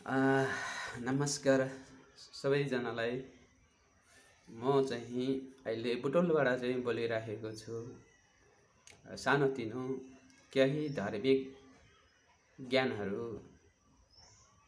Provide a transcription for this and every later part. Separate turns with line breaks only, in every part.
आ, नमस्कार सबैजनालाई। म चाहिँ अहिले बुटोलबाट चाहिँ बोलिरहेको छु। सानोतिनो केही धार्मिक ज्ञानहरू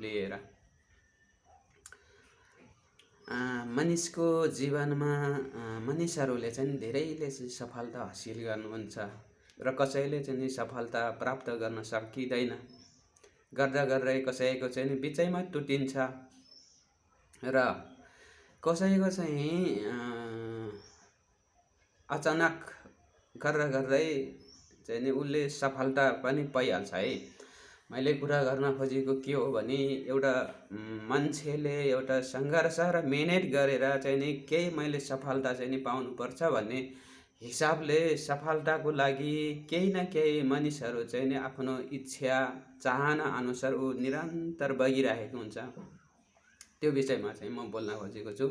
लिएर। मानिसको जीवनमा मानिसहरूले चाहिँ धेरैले चाहिँ सफलता हासिल गर्नुहुन्छ र कसैले चाहिँ सफलता प्राप्त गर्न सकिँदैन। गर्दा गर्दै कसैको चाहिँ बिचैमा टुटिन्छ र कसैको चाहिँ अचानक गर्दै चाहिँ नि उसले सफलता पनि पाइहाल्छ है। मैले कुरा गर्न खोजेको के हो भने एउटा मान्छेले एउटा सङ्घर्ष र मेहनत गरेर चाहिँ नि केही मैले सफलता चाहिँ नि पाउनुपर्छ भन्ने हिसाबले सफलताको लागि केही न केही मानिसहरू चाहिँ नि आफ्नो इच्छा चाहना अनुसार ऊ निरन्तर बगिरहेको हुन्छ। त्यो विषयमा चाहिँ म बोल्न खोजेको छु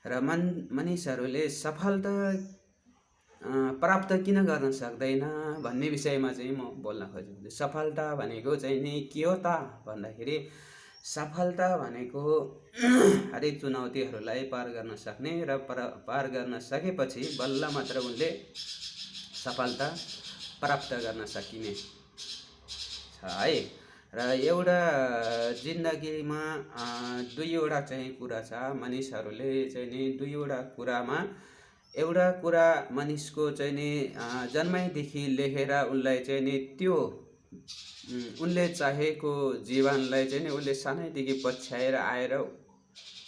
र मानिसहरूले सफलता प्राप्त किन गर्न सक्दैन भन्ने विषयमा चाहिँ म बोल्न खोजेको छु। सफलता भनेको चाहिँ नि के हो त भन्दाखेरि सफलता भनेको हरेक चुनौतीहरूलाई पार गर्न सक्ने र पार गर्न सकेपछि बल्ल मात्र उनले सफलता प्राप्त गर्न सकिने छ है। र एउटा जिन्दगीमा दुईवटा चाहिँ कुरा छ। मानिसहरूले चाहिँ नि दुईवटा कुरामा एउटा कुरा मानिसको चाहिँ नि जन्मैदेखि लेखेर उनलाई चाहिँ नि त्यो उनले चाहेको जीवनलाई चाहिँ नि उसले सानैदेखि पछ्याएर आएर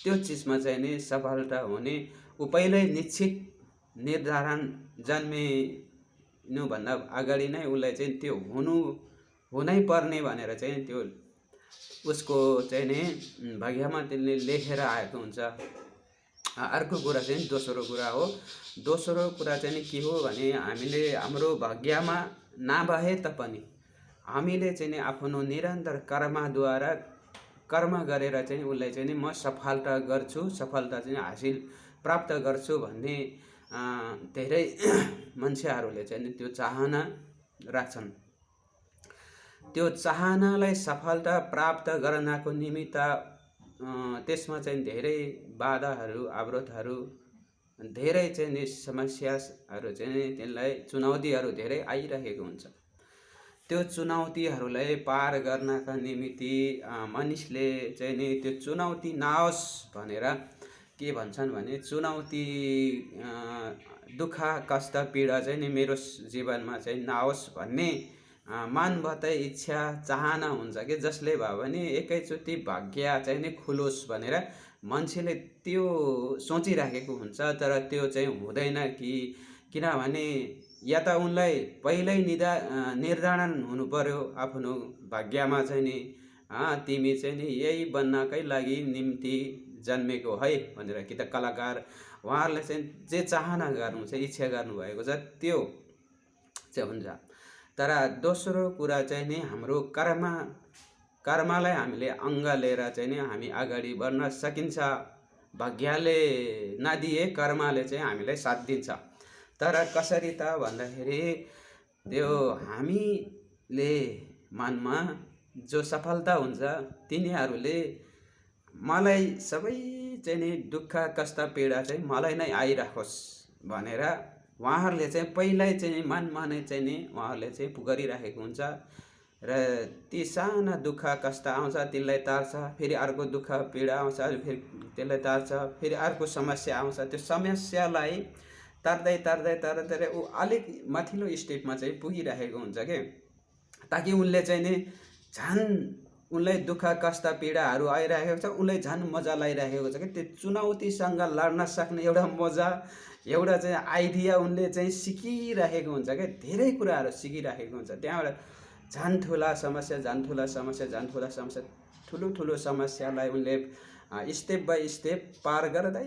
त्यो चिजमा चाहिँ नि सफलता हुने ऊ पहिल्यै निश्चित निर्धारण जन्मिनुभन्दा अगाडि नै उसलाई चाहिँ त्यो हुनै पर्ने भनेर चाहिँ त्यो उसको चाहिँ नि भाग्यमा त्यसले लेखेर आएको हुन्छ। अर्को कुरा चाहिँ दोस्रो कुरा हो। दोस्रो कुरा चाहिँ के हो भने हामीले हाम्रो भाग्यमा नभए तापनि हामीले चाहिँ नि आफ्नो निरन्तर कर्मद्वारा कर्म गरेर चाहिँ उसलाई चाहिँ नि म सफलता गर्छु, सफलता चाहिँ हासिल प्राप्त गर्छु भन्ने धेरै मान्छेहरूले चाहिँ नि त्यो चाहना राख्छन्। त्यो चाहनालाई सफलता प्राप्त गर्नको निमित्त त्यसमा चाहिँ धेरै बाधाहरू अवरोधहरू धेरै चाहिँ नि समस्याहरू चाहिँ त्यसलाई चुनौतीहरू धेरै आइरहेको हुन्छ। त्यो चुनौतीहरूलाई पार गर्नका निमित्त मानिसले चाहिँ नि त्यो चुनौती नआओस् भनेर के भन्छन् भने चुनौती दुःख कष्ट पीडा चाहिँ नि मेरो जीवनमा चाहिँ नआओस् भन्ने मनबाट इच्छा चाहना हुन्छ कि जसले भए पनि एकैचोटि भाग्य चाहिँ नि खुलोस् भनेर मान्छेले त्यो सोचिराखेको हुन्छ। तर त्यो चाहिँ हुँदैन किनभने या त उनलाई पहिल्यै निर्धारण हुनु पर्यो आफ्नो भाग्यमा चाहिँ नि तिमी चाहिँ नि यही बन्नकै लागि निम्ति जन्मेको है भनेर कि त कलाकार उहाँहरूले चाहिँ जे चाहना गर्नुहुन्छ इच्छा गर्नुभएको छ त्यो चाहिँ हुन्छ। तर दोस्रो कुरा चाहिँ नि हाम्रो कर्मलाई हामीले अङ्ग लिएर चाहिँ नि हामी अगाडि बढ्न सकिन्छ। भाग्यले नदिए कर्मले चाहिँ हामीलाई साथ दिन्छ। तर कसरी त भन्दाखेरि त्यो हामीले मनमा जो सफलता हुन्छ तिनीहरूले मलाई सबै चाहिँ नि दुःख कष्ट पीडा चाहिँ मलाई नै आइराखोस् भनेर उहाँहरूले चाहिँ पहिल्यै चाहिँ मनमा नै चाहिँ नि उहाँहरूले चाहिँ गरिराखेको हुन्छ। र ती साना दुःख कष्ट आउँछ त्यसलाई टार्छ, फेरि अर्को दुःख पीडा आउँछ फेरि त्यसलाई टार्छ, फेरि अर्को समस्या आउँछ त्यो समस्यालाई तार्दै ऊ अलिक माथिल्लो स्टेपमा चाहिँ पुगिरहेको हुन्छ के ताकि उनले चाहिँ नि झन् उनलाई दुःख कष्ट पीडाहरू आइरहेको छ उनलाई झन् मजा लागिरहेको छ कि त्यो चुनौतीसँग लड्न सक्ने एउटा मजा एउटा चाहिँ आइडिया उनले चाहिँ सिकिरहेको हुन्छ क्या। धेरै कुराहरू सिकिरहेको हुन्छ। त्यहाँबाट झन् ठुला समस्या ठुलो समस्यालाई उनले स्टेप बाई स्टेप पार गर्दै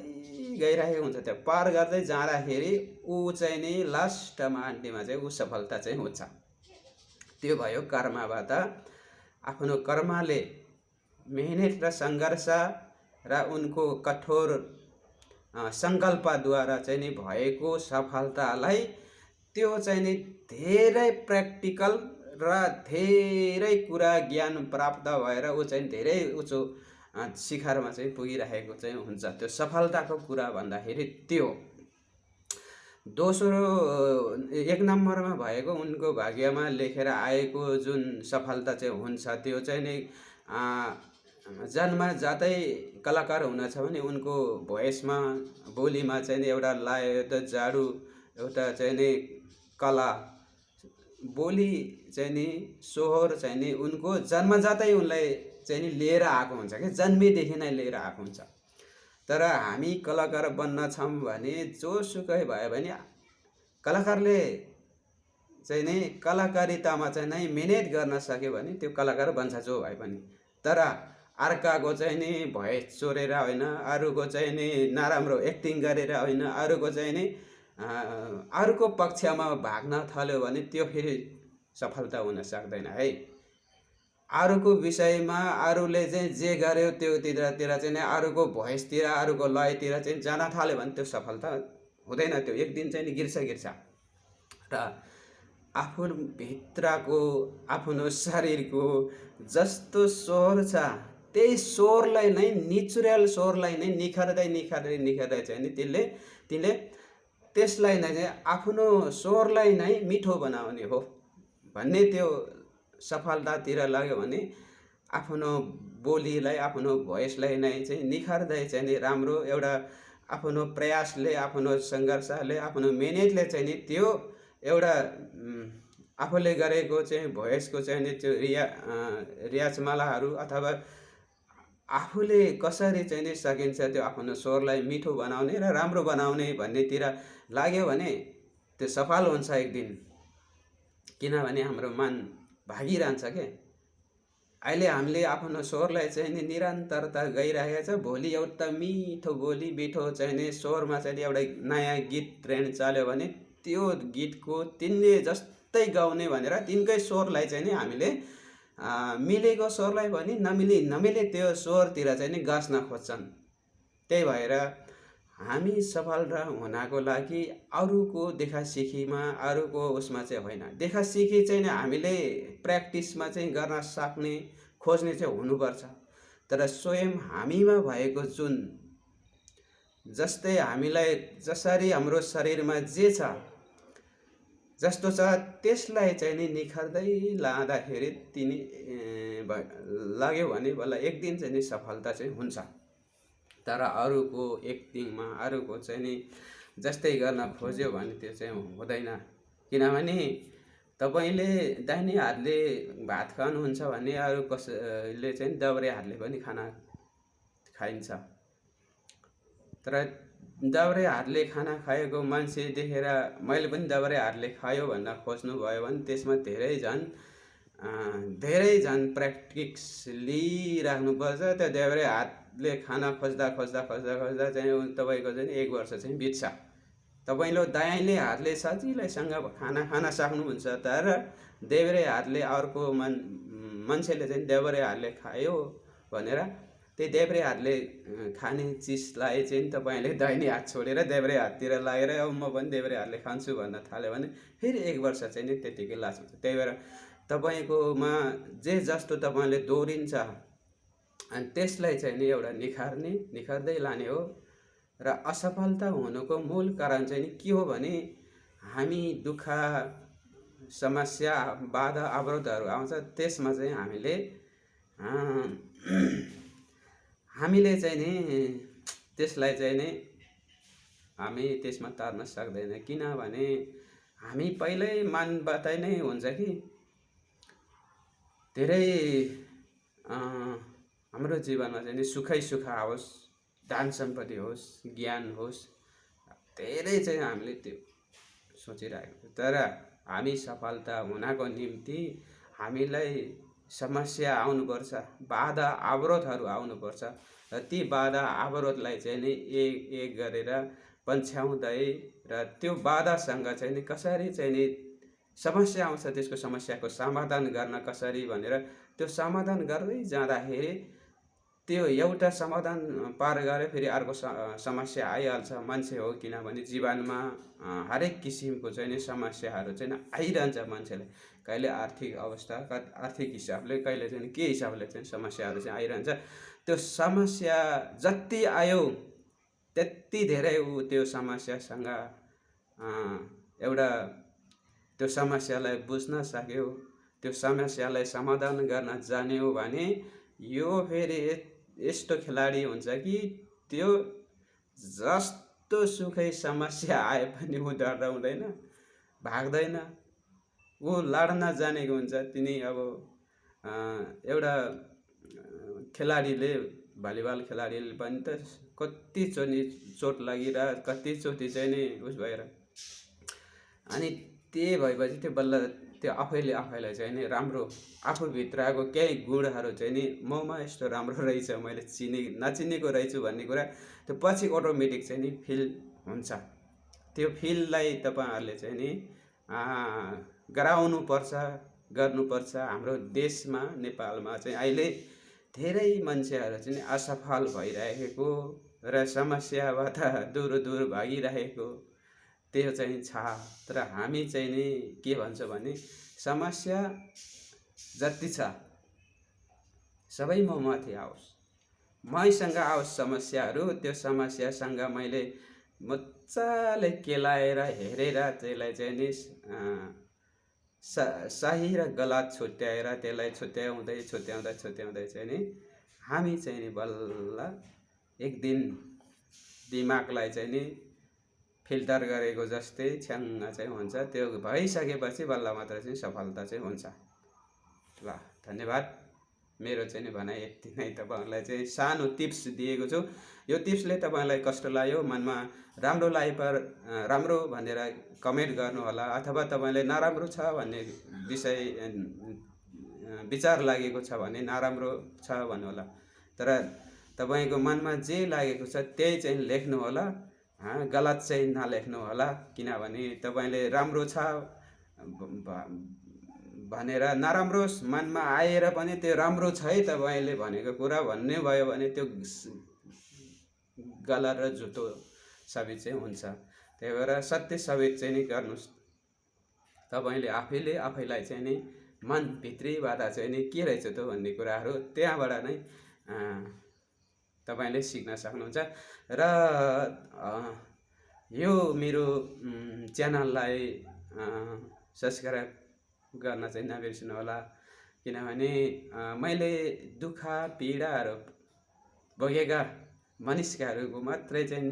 गइरहेको हुन्छ। त्यो पार गर्दै जाँदाखेरि ऊ चाहिँ नि लास्टमा अन्त्यमा चाहिँ ऊ सफलता चाहिँ हुन्छ। त्यो भयो कर्मबाट आफ्नो कर्मले मेहनत र सङ्घर्ष र उनको कठोर सङ्कल्पद्वारा चाहिँ नि भएको सफलतालाई त्यो चाहिँ नि धेरै प्र्याक्टिकल र धेरै कुरा ज्ञान प्राप्त भएर ऊ चाहिँ धेरै उच्च शिखरमा चाहिँ पुगिरहेको चाहिँ हुन्छ। त्यो सफलताको कुरा भन्दाखेरि त्यो। दोस्रो 1 नम्बरमा भएको उनको भाग्यमा लेखेर आएको जुन सफलता चाहिँ हुन्छ त्यो चाहिँ नि जन्मजातै कलाकार हुन छ भने उनको भोइसमा बोलीमा चाहिँ एउटा लय त जाडु एउटा चाहिँ नि कला बोली चाहिँ नि स्वर चाहिँ नि उनको जन्मजातै उनलाई चाहिँ नि लिएर आएको हुन्छ कि जन्मेदेखि नै लिएर आएको हुन्छ। तर हामी कलाकार बन्न छौँ भने जोसुकै भयो भने कलाकारले चाहिँ नि कलाकारितामा चाहिँ नै मिहिनेत गर्न सक्यो भने त्यो कलाकार बन्छ जो भए पनि। तर अर्काको चाहिँ नि भोइस चोरेर होइन, अरूको चाहिँ नि नराम्रो एक्टिङ गरेर होइन, अरूको चाहिँ नि अरूको पक्षमा भाग्न थाल्यो भने त्यो फेरि सफलता हुन सक्दैन है। अरूको विषयमा अरूले चाहिँ जे गर्यो त्योतिर चाहिँ नि अरूको भोइसतिर अरूको लयतिर चाहिँ जान थाल्यो भने त्यो सफलता हुँदैन। त्यो एक दिन चाहिँ नि गिर्छ र आफू भित्रको आफ्नो शरीरको जस्तो स्वर छ त्यही स्वरलाई नै नेचुरल स्वरलाई नै निखार्दै चाहिँ नि तिनले त्यसलाई नै चाहिँ आफ्नो स्वरलाई नै मिठो बनाउने हो भन्ने त्यो सफलतातिर लाग्यो भने आफ्नो बोलीलाई आफ्नो भोइसलाई नै चाहिँ निखार्दै चाहिँ नि राम्रो एउटा आफ्नो प्रयासले आफ्नो सङ्घर्षले आफ्नो मेहनतले चाहिँ नि त्यो एउटा आफूले गरेको चाहिँ भोइसको चाहिँ नि त्यो रियाजमालाहरू अथवा आफूले कसरी चाहिँ नि सकिन्छ त्यो आफ्नो स्वरलाई मिठो बनाउने र राम्रो बनाउने भन्नेतिर लाग्यो भने त्यो सफल हुन्छ एक दिन। किनभने हाम्रो मन भागिरहन्छ के। अहिले हामीले आफ्नो स्वरलाई चाहिँ नि निरन्तरता गइरहेको छ। भोलि एउटा मिठो बोली मिठो चाहिँ नि स्वरमा चाहिँ एउटा नयाँ गीत ट्रेन्ड चल्यो भने त्यो गीतको तिनले जस्तै गाउने भनेर तिनकै स्वरलाई चाहिँ नि हामीले मिलेको स्वरलाई पनि नमिले त्यो स्वरतिर चाहिँ नि गाँच्न खोज्छन्। त्यही भएर हामी सफल हुनको लागि अरूको देखासिखीमा अरूको उसमा चाहिँ होइन, देखासिखी चाहिँ नि हामीले प्र्याक्टिसमा चाहिँ गर्न सक्ने खोज्ने चाहिँ हुनुपर्छ। तर स्वयं हामीमा भएको जुन जस्तै हामीलाई जसरी हाम्रो शरीरमा जे छ जस्तो छ त्यसलाई चाहिँ नि निखार्दै लाँदाखेरि लाग्यो भने बल्ल एक दिन चाहिँ नि सफलता चाहिँ हुन्छ। तर अरूको एक्टिङमा अरूको चाहिँ नि जस्तै गर्न खोज्यो भने त्यो चाहिँ हुँदैन। किनभने तपाईँले दाहिने हातले भात खानुहुन्छ भने अरू कसैले चाहिँ दाउरे हातले पनि खाना खाइन्छ। तर दाउरे हातले खाना खाएको मान्छे देखेर मैले पनि दाउरे हातले खायो भन्न खोज्नुभयो भने त्यसमा धेरै झन् प्र्याक्टिस लिइराख्नुपर्छ। त्यो दाउरे हातले खाना खोज्दा चाहिँ तपाईँको चाहिँ 1 वर्ष चाहिँ बित्छ। तपाईँले दाहिने हातले सजिलैसँग खाना खान सक्नुहुन्छ। तर देब्रे हातले अर्को मान्छेले चाहिँ देब्रे हातले खायो भनेर त्यही देब्रे हातले खाने चिजलाई चाहिँ तपाईँले दाहिने हात छोडेर देब्रे हाततिर लागेर अब म पनि देब्रे हातले खान्छु भन्न थाल्यो भने फेरि 1 वर्ष चाहिँ नि त्यतिकै लाग्छ। त्यही भएर तपाईँकोमा जे जस्तो तपाईँले दोहोरिन्छ अनि त्यसलाई चाहिँ नि एउटा निखार्दै लाने हो। र असफलता हुनुको मूल कारण चाहिँ नि के हो भने हामी दुःख समस्या बाधा अवरोधहरू आउँछ त्यसमा चाहिँ हामीले चाहिँ नि त्यसलाई चाहिँ नि हामी त्यसमा तर्न सक्दैन। किनभने हामी पहिल्यै मनबाट नै हुन्छ कि धेरै हाम्रो जीवनमा चाहिँ नि सुखै सुख आओस्, धन सम्पत्ति होस्, ज्ञान होस्, धेरै चाहिँ हामीले त्यो सोचिरहेको। तर हामी सफलता हुनको निम्ति हामीलाई समस्या आउनुपर्छ, बाधा अवरोधहरू आउनुपर्छ र ती बाधा अवरोधलाई चाहिँ नि एक गरेर पन्छ्याउँदै र त्यो बाधासँग चाहिँ नि कसरी चाहिँ नि समस्या आउँछ त्यसको समस्याको समाधान गर्न कसरी भनेर त्यो समाधान गर्दै जाँदाखेरि त्यो एउटा समाधान पार गरे फेरि अर्को समस्या आइहाल्छ। मान्छे हो किनभने जीवनमा हरेक किसिमको चाहिँ नि समस्याहरू चाहिँ आइरहन्छ मान्छेलाई। कहिले आर्थिक अवस्था, आर्थिक हिसाबले, कहिले चाहिँ के हिसाबले चाहिँ समस्याहरू चाहिँ आइरहन्छ। त्यो समस्या जति आयो त्यति धेरै ऊ त्यो समस्यासँग एउटा त्यो समस्यालाई बुझ्न सक्यो, त्यो समस्यालाई समाधान गर्न जान्यो भने यो फेरि यस्तो खेलाडी हुन्छ कि त्यो जस्तो सुकै समस्या आए पनि ऊ डराउँदैन, भाग्दैन, ऊ लड्न जानेको हुन्छ। तिनी अब एउटा खेलाडीले, भलिबल खेलाडीले पनि त कतिचोटि चोट लागिरह, कतिचोटि चाहिँ नि उस भएर, अनि त्यही भएपछि त्यो बल्ल त्यो आफैलाई चाहिँ नि राम्रो, आफूभित्रको केही गुणहरू चाहिँ नि ममा यस्तो राम्रो रहेछ, मैले नचिनेको रहेछु भन्ने कुरा त्यो पछि अटोमेटिक चाहिँ नि फिल हुन्छ। त्यो फिललाई तपाईँहरूले चाहिँ नि गराउनुपर्छ, गर्नुपर्छ। हाम्रो देशमा, नेपालमा चाहिँ अहिले धेरै मान्छेहरू चाहिँ असफल भइरहेको र समस्याबाट दूर भागिरहेको त्यो चाहिँ छ। तर हामी चाहिँ नि के भन्छ भने समस्या जति छ सबै म माथि आओस्, मैसँग आओस् समस्याहरू, त्यो समस्यासँग मैले मजाले केलाएर हेरेर त्यसलाई चाहिँ नि सही र गलत छुट्याएर त्यसलाई छुट्याउँदै चाहिँ नि हामी चाहिँ नि बल्ल एक दिन दिमागलाई चाहिँ नि फिल्टर गरेको जस्तै छ्याङ्ग चाहिँ हुन्छ। त्यो भइसकेपछि बल्ल मात्र चाहिँ सफलता चाहिँ हुन्छ। ल, धन्यवाद। मेरो चाहिँ नि भनाइ यति नै। तपाईँहरूलाई चाहिँ सानो टिप्स दिएको छु। यो टिप्सले तपाईँलाई कष्ट लाग्यो, मनमा राम्रो लागे पर राम्रो भनेर कमेन्ट गर्नु होला, अथवा तपाईँलाई नराम्रो छ भन्ने विचार लागेको छ भने नराम्रो छ भन्नु होला। तर तपाईँको मनमा जे लागेको छ त्यही चाहिँ लेख्नु होला, गलत चाहिँ नलेख्नु होला। किनभने तपाईँले राम्रो छ भनेर नराम्रो मनमा आएर पनि त्यो राम्रो छ है तपाईँले भनेको कुरा भन्ने भयो भने त्यो गलत र झुटो साबित चाहिँ हुन्छ। त्यही भएर सत्य साबित चाहिँ नि गर्नुहोस्। तपाईँले आफैलाई चाहिँ नि मनभित्रीबाट चाहिँ नि के रहेछ त भन्ने कुराहरू त्यहाँबाट नै तपाईँले सिक्न सक्नुहुन्छ। र यो मेरो च्यानललाई सब्सक्राइब गर्न चाहिँ नबिर्सनु होला। किनभने मैले दुःख पीडाहरू भोगेका मानिसहरूको मात्रै चाहिँ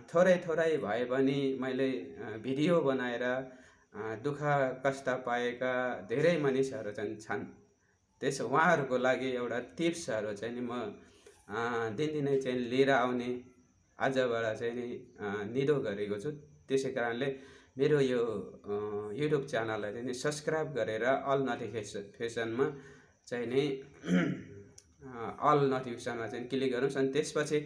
थोरै भए पनि मैले भिडियो बनाएर दुःख कष्ट पाएका धेरै मानिसहरू चाहिँ छन्। त्यस उहाँहरूको लागि एउटा टिप्सहरू चाहिँ नि म दिनदिनै चाहिँ लिएर आउने आजबाट चाहिँ नि निधो गरेको छु। त्यसै कारणले मेरो यो युट्युब च्यानललाई चाहिँ सब्सक्राइब गरेर अल नोटिफिकेसनमा चाहिँ नि अल नोटिफिकेसनमा चाहिँ क्लिक गर्नुहोस्। अनि त्यसपछि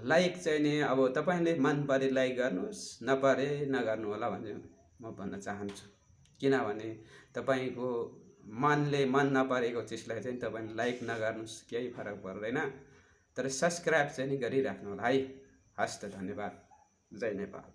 लाइक चाहिँ नि अब तपाईँले मन परे लाइक गर्नुहोस्, नपरे नगर्नु होला भन्ने म भन्न चाहन्छु। किनभने तपाईँको मनले मन नपरेको चिजलाई चाहिँ तपाईँले लाइक नगर्नुहोस्, केही फरक पर्दैन। तर सब्सक्राइब चाहिँ नि गरिराख्नु होला है। हस्त, धन्यवाद। जय नेपाल।